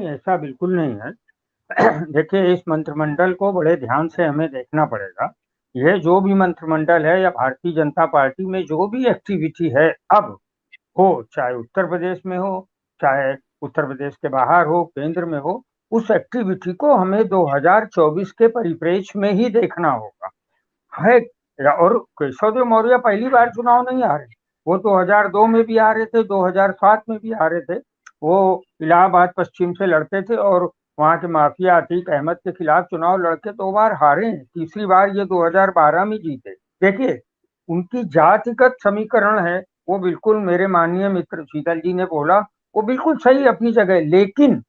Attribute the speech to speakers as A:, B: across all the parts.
A: नहीं, ऐसा बिल्कुल नहीं है। देखिए, इस मंत्रिमंडल को बड़े ध्यान से हमें देखना पड़ेगा। ये जो भी मंत्रिमंडल है या भारतीय जनता पार्टी में जो भी एक्टिविटी है अब हो, चाहे उत्तर प्रदेश में हो, चाहे उत्तर प्रदेश के बाहर हो, केंद्र में हो, उस एक्टिविटी को हमें 2024 के परिप्रेक्ष्य में ही देखना होगा। है। और केशव देव मौर्य पहली बार चुनाव नहीं आ रहे, वो 2002 में भी आ रहे थे, 2007 में भी आ रहे थे। वो इलाहाबाद पश्चिम से लड़ते थे और वहां के माफिया अतीक अहमद के खिलाफ चुनाव लड़के 2 बार हारे हैं, तीसरी बार ये 2012 में जीते। देखिए, उनकी जातिगत समीकरण है, वो बिल्कुल मेरे माननीय मित्र शीतल जी ने बोला, वो बिल्कुल सही अपनी जगह, लेकिन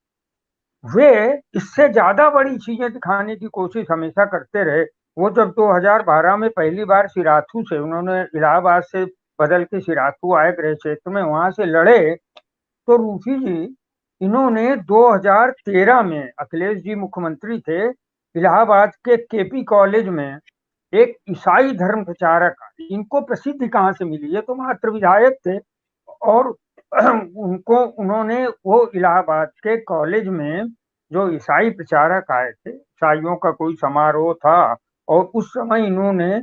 A: वे इससे ज्यादा बड़ी चीजें दिखाने की कोशिश हमेशा करते रहे। वो जब 2012 में पहली बार सिराथू से, उन्होंने इलाहाबाद से बदल के सिराथू आए गृह क्षेत्र में, वहां से लड़े, तो रूफी जी, इन्होंने 2013 में, अखिलेश जी मुख्यमंत्री थे, इलाहाबाद के केपी कॉलेज में एक ईसाई धर्म प्रचारक, इनको प्रसिद्धि कहाँ से मिली, ये तो मात्र विधायक थे, और उनको उन्होंने वो इलाहाबाद के कॉलेज में जो ईसाई प्रचारक आए थे, ईसाइयों का कोई समारोह था, और उस समय इन्होंने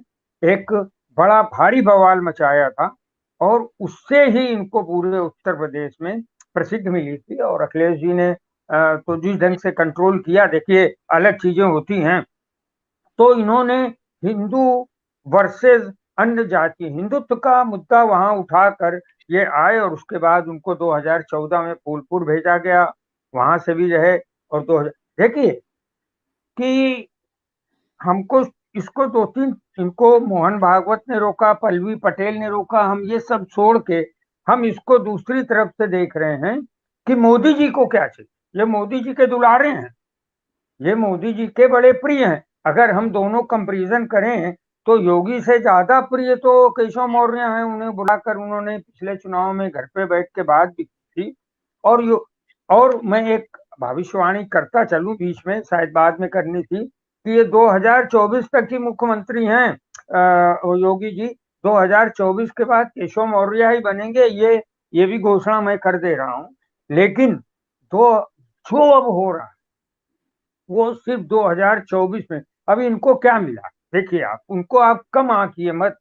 A: एक बड़ा भारी बवाल मचाया था, और उससे ही इनको पूरे उत्तर प्रदेश में प्रसिद्ध मिली थी। और अखिलेश जी ने तो जिस ढंग से कंट्रोल किया, देखिए अलग चीजें होती हैं, तो इन्होंने हिंदू वर्सेस अन्य जाति, हिंदुत्व का मुद्दा वहां उठाकर ये आए, और उसके बाद उनको 2014 में फूलपुर भेजा गया, वहां से भी रहे। और 2000 देखिए कि हमको इसको 2-3, इनको मोहन भागवत ने रोका, पल्लवी पटेल ने रोका, हम ये सब छोड़ के हम इसको दूसरी तरफ से देख रहे हैं कि मोदी जी को क्या चाहिए। ये मोदी जी के दुलारे हैं, ये मोदी जी के बड़े प्रिय हैं। अगर हम दोनों कंपैरिजन करें तो योगी से ज्यादा प्रिय तो केशव मौर्य हैं, उन्हें बुलाकर उन्होंने पिछले चुनाव में घर पे बैठ के बात भी की थी। और और मैं एक भविष्यवाणी करता चलूं, बीच में शायद बाद में करनी थी, कि ये 2024 तक ही मुख्यमंत्री हैं, योगी जी। 2024 के बाद केशव मौर्य ही बनेंगे, ये भी घोषणा मैं कर दे रहा हूं। लेकिन दो जो अब हो रहा है वो सिर्फ 2024 में। अब इनको क्या मिला, देखिए आप उनको आप कम आंकिए मत,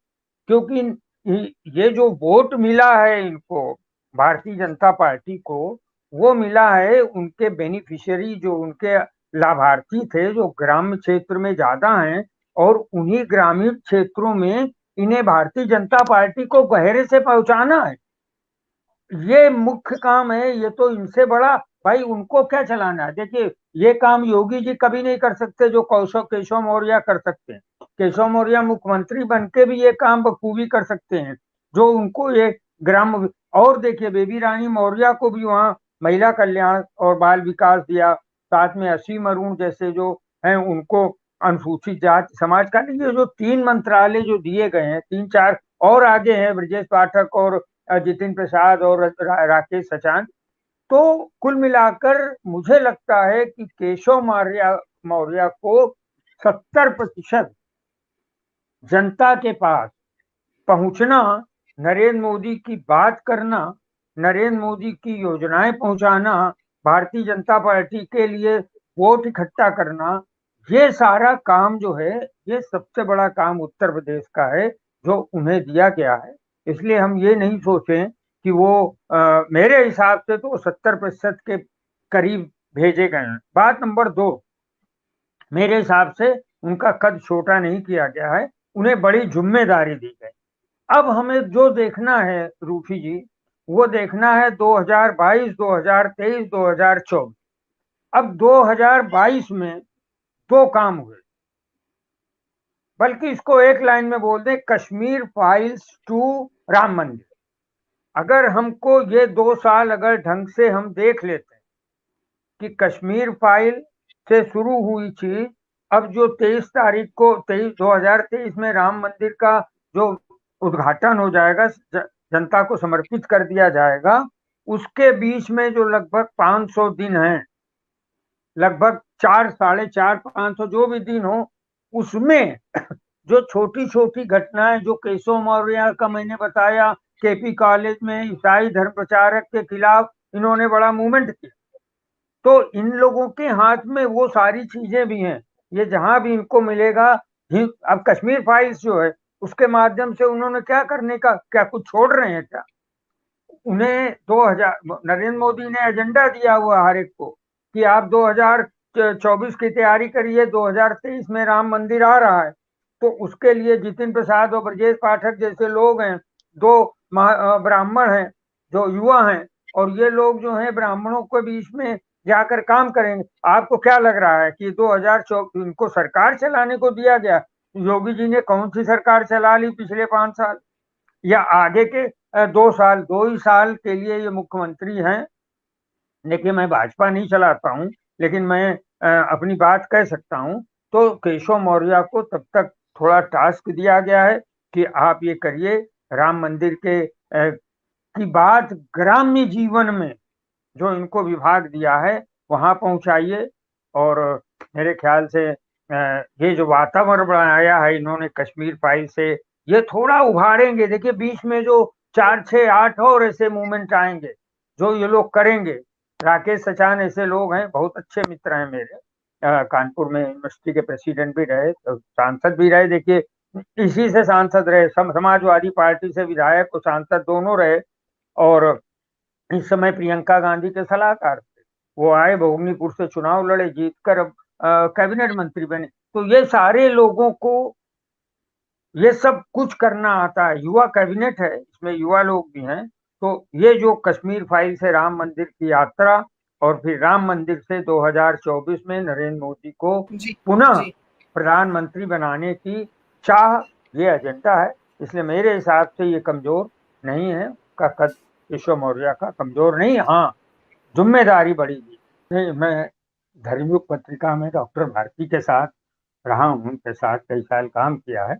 A: क्योंकि ये जो वोट मिला है इनको, भारतीय जनता पार्टी को, वो मिला है उनके बेनिफिशियरी, जो उनके लाभार्थी थे, जो ग्रामीण क्षेत्र में ज्यादा हैं, और उन्हीं ग्रामीण क्षेत्रों में इन्हें भारतीय जनता पार्टी को गहरे से पहुंचाना है। ये मुख्य काम है, ये तो इनसे बड़ा भाई उनको क्या चलाना है। देखिए, ये काम योगी जी कभी नहीं कर सकते जो केशव मौर्य कर सकते हैं। केशव मौर्य मुख्यमंत्री बन के भी ये काम बखूबी कर सकते हैं, जो उनको ये ग्राम। और देखिए, बेबी रानी मौर्य को भी वहाँ महिला कल्याण और बाल विकास दिया, साथ में असीम अरुण जैसे जो हैं उनको अनुसूचित जाति समाज का, ये जो 3 मंत्रालय जो दिए गए हैं, 3-4 और आगे हैं, ब्रजेश पाठक और जितिन प्रसाद और राकेश सचान। तो कुल मिलाकर मुझे लगता है कि केशव मौर्य मौर्य को 70% जनता के पास पहुंचना, नरेंद्र मोदी की बात करना, नरेंद्र मोदी की योजनाएं पहुंचाना, भारतीय जनता पार्टी के लिए वोट इकट्ठा करना, ये सारा काम जो है, ये सबसे बड़ा काम उत्तर प्रदेश का है जो उन्हें दिया गया है। इसलिए हम ये नहीं सोचें कि वो मेरे हिसाब से तो 70% के करीब भेजे गए हैं। बात नंबर 2, मेरे हिसाब से उनका कद छोटा नहीं किया गया है, उन्हें बड़ी जिम्मेदारी दी गई। अब हमें जो देखना है रूफी जी, वो देखना है 2022, 2023, 2024। अब 2022 में 2 काम हुए, बल्कि इसको एक लाइन में बोल दें, कश्मीर फाइल्स टू राम मंदिर। अगर हमको ये 2 साल अगर ढंग से हम देख लेते हैं कि कश्मीर फाइल से शुरू हुई चीज, अब जो 23 तारीख को 2023 में राम मंदिर का जो उद्घाटन हो जाएगा, जनता को समर्पित कर दिया जाएगा, उसके बीच में जो लगभग 500 दिन हैं, लगभग 4, 4.5, 500 जो भी दिन हो, उसमें जो छोटी छोटी घटनाएं, जो केशव मौर्य का मैंने बताया, केपी कॉलेज में ईसाई धर्म प्रचारक के खिलाफ इन्होंने बड़ा मूवमेंट किया, तो इन लोगों के हाथ में वो सारी चीजें भी हैं, ये जहां भी इनको मिलेगा। अब कश्मीर फाइल्स जो है उसके माध्यम से उन्होंने क्या करने का, क्या कुछ छोड़ रहे हैं क्या? उन्हें 2000 नरेंद्र मोदी ने एजेंडा दिया हुआ हर एक को कि आप 2024 की तैयारी करिए, 2023 में राम मंदिर आ रहा है। तो उसके लिए जितिन प्रसाद और ब्रजेश पाठक जैसे लोग हैं, दो ब्राह्मण हैं जो युवा हैं, और ये लोग जो हैं ब्राह्मणों के बीच में जाकर काम करेंगे। आपको क्या लग रहा है कि 2024 इनको सरकार चलाने को दिया गया? योगी जी ने कौन सी सरकार चला ली पिछले 5 साल या आगे के 2 साल? 2 ही साल के लिए ये मुख्यमंत्री हैं। देखिए, मैं भाजपा नहीं चलाता हूँ, लेकिन मैं अपनी बात कह सकता हूँ। तो केशव मौर्य को तब तक थोड़ा टास्क दिया गया है कि आप ये करिए, राम मंदिर के की बात ग्राम्य जीवन में जो इनको विभाग दिया है वहां पहुंचाइए। और मेरे ख्याल से ये जो वातावरण बनाया है इन्होंने कश्मीर फाइल से, ये थोड़ा उभारेंगे। देखिए, बीच में जो 4 6 8 और ऐसे मूवमेंट आएंगे जो ये लोग करेंगे। राकेश सचान ऐसे लोग हैं, बहुत अच्छे मित्र हैं मेरे, कानपुर में यूनिवर्सिटी के प्रेसिडेंट भी रहे, सांसद भी रहे। देखिए, इसी से सांसद रहे, समाजवादी पार्टी से विधायक और सांसद दोनों रहे। और इस समय प्रियंका गांधी के सलाहकार थे। वो आए, भोगनीपुर से चुनाव लड़े, जीतकर अब कैबिनेट मंत्री बने। तो ये सारे लोगों को ये सब कुछ करना आता है। युवा कैबिनेट है, इसमें युवा लोग भी हैं। तो ये जो कश्मीर फाइल से राम मंदिर की यात्रा, और फिर राम मंदिर से 2024 में नरेंद्र मोदी को
B: जी
A: पुनः
B: जी।
A: प्रधानमंत्री बनाने की चाह, ये एजेंडा है। इसलिए मेरे हिसाब से ये कमजोर नहीं है, का कद केशव मौर्य का कमजोर नहीं। हाँ, जिम्मेदारी बड़ी थी। नहीं, मैं धर्मयुग पत्रिका में डॉक्टर भारती के साथ रहा हूँ, उनके साथ कई साल काम किया है।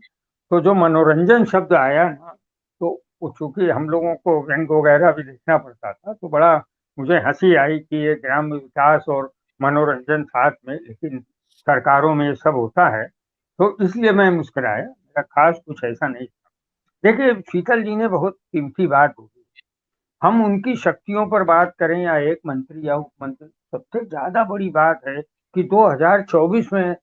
A: तो जो मनोरंजन शब्द आया ना, तो चूंकि हम लोगों को व्यंग वगैरह भी देखना पड़ता था, तो बड़ा मुझे हंसी आई कि ये ग्राम विकास और मनोरंजन साथ में, लेकिन सरकारों में ये सब होता है। तो इसलिए मैं मुस्कुराया, मेरा खास कुछ ऐसा नहीं था। देखिए, शीतल जी ने बहुत कीमती बात बोली। हम उनकी शक्तियों पर बात करें या एक मंत्री या उपमंत्री, सबसे ज्यादा बड़ी बात है कि 2024 में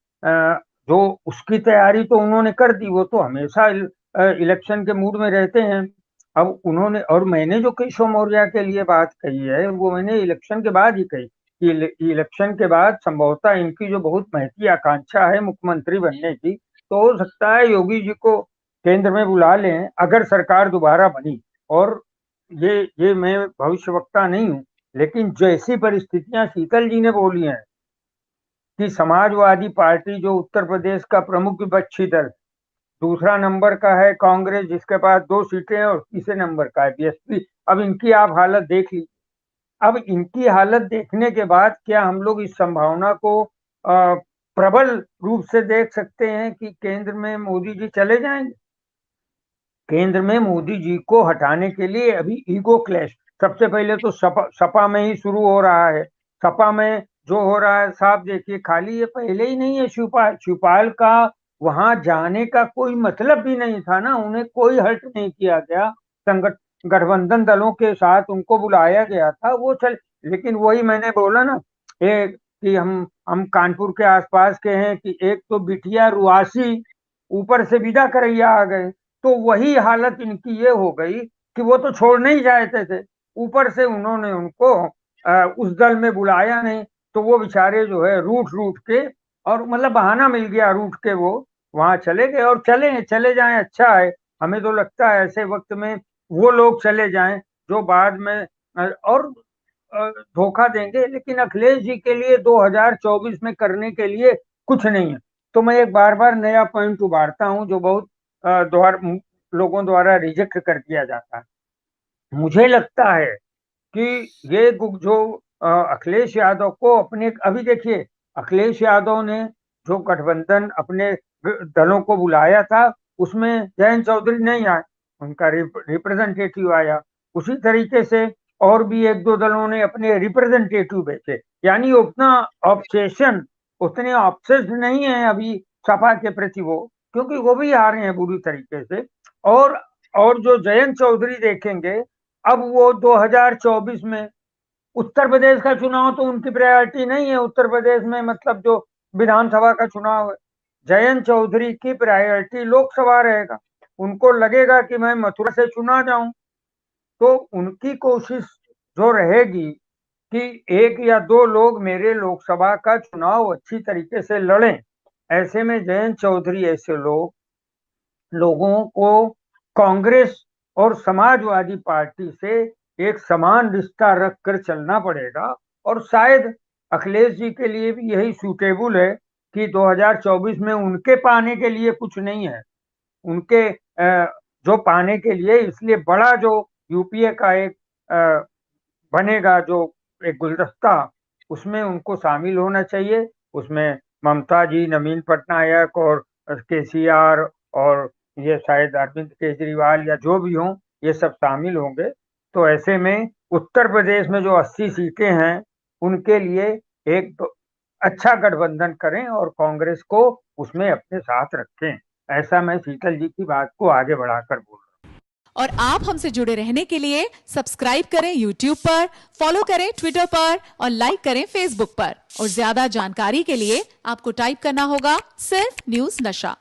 A: जो उसकी तैयारी तो उन्होंने कर दी, वो तो हमेशा इलेक्शन के मूड में रहते हैं। अब उन्होंने, और मैंने जो केशव मौर्य के लिए बात कही है वो मैंने इलेक्शन के बाद ही कही कि इलेक्शन के बाद संभवतः इनकी जो बहुत महती आकांक्षा है मुख्यमंत्री बनने की, तो हो सकता है योगी जी को केंद्र में बुला लें अगर सरकार दोबारा बनी। और ये मैं भविष्यवक्ता नहीं हूँ, लेकिन जैसी परिस्थितियां शीतल जी ने बोली हैं कि समाजवादी पार्टी जो उत्तर प्रदेश का प्रमुख विपक्षी दल, दूसरा नंबर का है कांग्रेस जिसके पास 2 सीटें हैं, और तीसरे नंबर का है बीएसपी। अब इनकी आप हालत देख लीजिए। अब इनकी हालत देखने के बाद क्या हम लोग इस संभावना को प्रबल रूप से देख सकते हैं कि केंद्र में मोदी जी चले जाएंगे? केंद्र में मोदी जी को हटाने के लिए अभी ईगो क्लैश सबसे पहले तो सपा में ही शुरू हो रहा है। सपा में जो हो रहा है साहब, देखिए, खाली ये पहले ही नहीं है। शिवपाल शिवपाल का वहां जाने का कोई मतलब भी नहीं था ना, उन्हें कोई हर्ट नहीं किया गया। संगठ गठबंधन दलों के साथ उनको बुलाया गया था, वो चल। लेकिन वही मैंने बोला ना, एक कि हम कानपुर के आसपास के हैं कि एक तो बिटिया रुआसी, ऊपर से विदा करैया आ गए। तो वही हालत इनकी ये हो गई कि वो तो छोड़ने ही चाहते थे, ऊपर से उन्होंने उनको उस दल में बुलाया नहीं। तो वो बेचारे जो है रूठ रूठ के, और मतलब बहाना मिल गया, रूठ के वो वहां चले गए। और चले जाएं, अच्छा है। हमें तो लगता है ऐसे वक्त में वो लोग चले जाएं जो बाद में और धोखा देंगे। लेकिन अखिलेश जी के लिए 2024 में करने के लिए कुछ नहीं है। तो मैं एक बार बार नया पॉइंट उभारता हूं जो बहुत लोगों द्वारा रिजेक्ट कर दिया जाता है। मुझे लगता है कि ये जो अखिलेश यादव को अपने, अभी देखिए, अखिलेश यादव ने जो गठबंधन अपने दलों को बुलाया था उसमें जयंत चौधरी नहीं आए, उनका रिप्रेजेंटेटिव आया। उसी तरीके से और भी एक दो दलों ने अपने रिप्रेजेंटेटिव भेजे। यानी उतना ऑब्सेशन, उतने ऑब्सेस्ड नहीं है अभी सपा के प्रति वो, क्योंकि वो भी आ रहे हैं बुरी तरीके से। और और जो जयंत चौधरी देखेंगे, अब वो 2024 में उत्तर प्रदेश का चुनाव तो उनकी प्रायोरिटी नहीं है। उत्तर प्रदेश में मतलब जो विधानसभा का चुनाव है, जयंत चौधरी की प्रायोरिटी लोकसभा रहेगा। उनको लगेगा कि मैं मथुरा से चुना जाऊं, तो उनकी कोशिश जो रहेगी कि एक या दो लोग मेरे लोकसभा का चुनाव अच्छी तरीके से लड़ें। ऐसे में जयंत चौधरी ऐसे लोगों को कांग्रेस और समाजवादी पार्टी से एक समान रिश्ता रखकर चलना पड़ेगा। और शायद अखिलेश जी के लिए भी यही सूटेबल है कि 2024 में उनके पाने के लिए कुछ नहीं है। उनके जो पाने के लिए इसलिए बड़ा जो यूपीए का एक बनेगा, जो एक गुलदस्ता, उसमें उनको शामिल होना चाहिए। उसमें ममता जी, नवीन पटनायक और केसीआर और ये शायद अरविंद केजरीवाल या जो भी हों, ये सब शामिल होंगे। तो ऐसे में उत्तर प्रदेश में जो 80 सीटें हैं उनके लिए एक अच्छा गठबंधन करें और कांग्रेस को उसमें अपने साथ रखें। ऐसा मैं शीतल जी की बात को आगे बढ़ाकर बोल रहा हूं।
B: और आप हमसे जुड़े रहने के लिए सब्सक्राइब करें यूट्यूब पर, फॉलो करें ट्विटर पर और लाइक करें फेसबुक पर। और ज्यादा जानकारी के लिए आपको टाइप करना होगा सिर्फ न्यूज नशा।